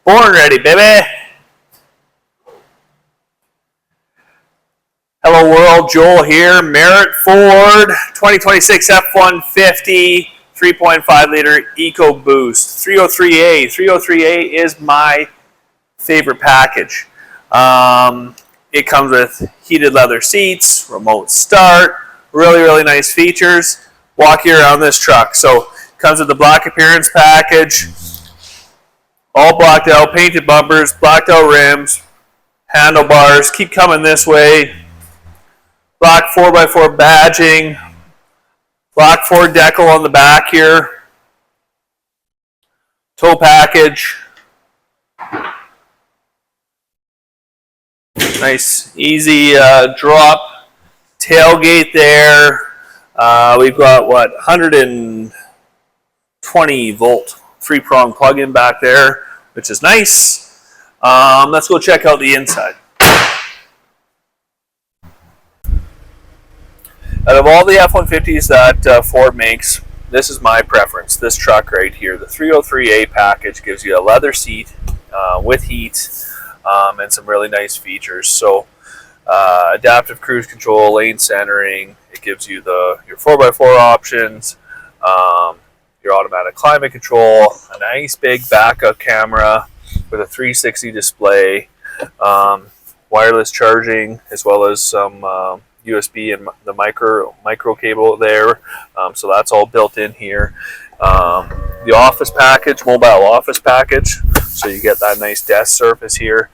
Born ready, baby. Hello world, Joel here. Merritt Ford 2026 F-150 3.5 liter EcoBoost 303A. 303A is my favorite package. It comes with heated leather seats, remote start, really nice features. Walk you around this truck. So it comes with the black appearance package, all blacked out, painted bumpers, blacked out rims, handlebars, keep coming this way. Black 4x4 badging, black Ford decal on the back here, tow package, nice easy drop, tailgate there. We've got what, 120 volt 3-prong plug-in back there, which is nice. Let's go check out the inside. Out of all the F-150s that Ford makes, this is my preference. This truck right here, the 303A package, gives you a leather seat with heat and some really nice features. So adaptive cruise control, lane centering, it gives you your 4x4 options, your automatic climate control, a nice big backup camera with a 360 display, wireless charging, as well as some USB and the micro cable there, so that's all built in here. The office package, mobile office package, so you get that nice desk surface here.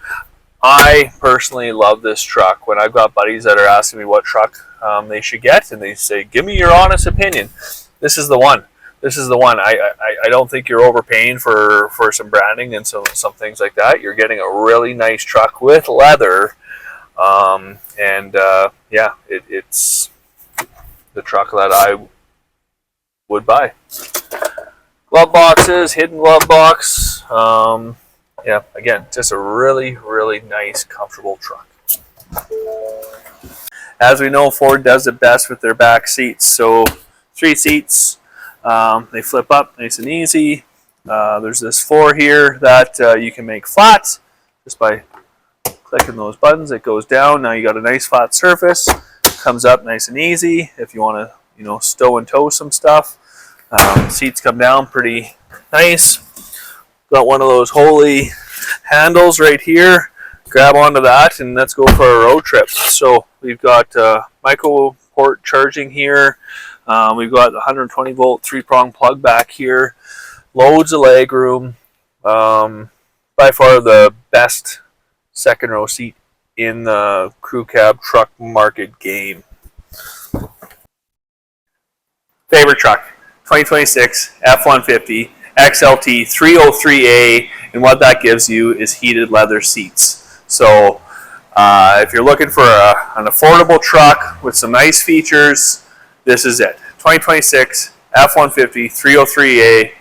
I personally love this truck. When I've got buddies that are asking me what truck they should get, and they say, give me your honest opinion, this is the one. This is the one. I don't think you're overpaying for some branding and some things like that. You're getting a really nice truck with leather, yeah, it's the truck that I would buy. Glove boxes, hidden glove box. Yeah, again, just a really nice, comfortable truck. As we know, Ford does it best with their back seats. So 3 seats. They flip up nice and easy. There's this floor here that you can make flat just by clicking those buttons. It goes down. Now you got a nice flat surface. Comes up nice and easy if you want to, stow and tow some stuff. Seats come down pretty nice. Got one of those holy handles right here. Grab onto that and let's go for a road trip. So we've got micro port charging here. We've got the 120 volt 3-prong plug back here. Loads of leg room. By far the best second row seat in the crew cab truck market game. Favorite truck, 2026 F-150 XLT 303A, and what that gives you is heated leather seats. So if you're looking for an affordable truck with some nice features, this is it. 2026 F-150 303A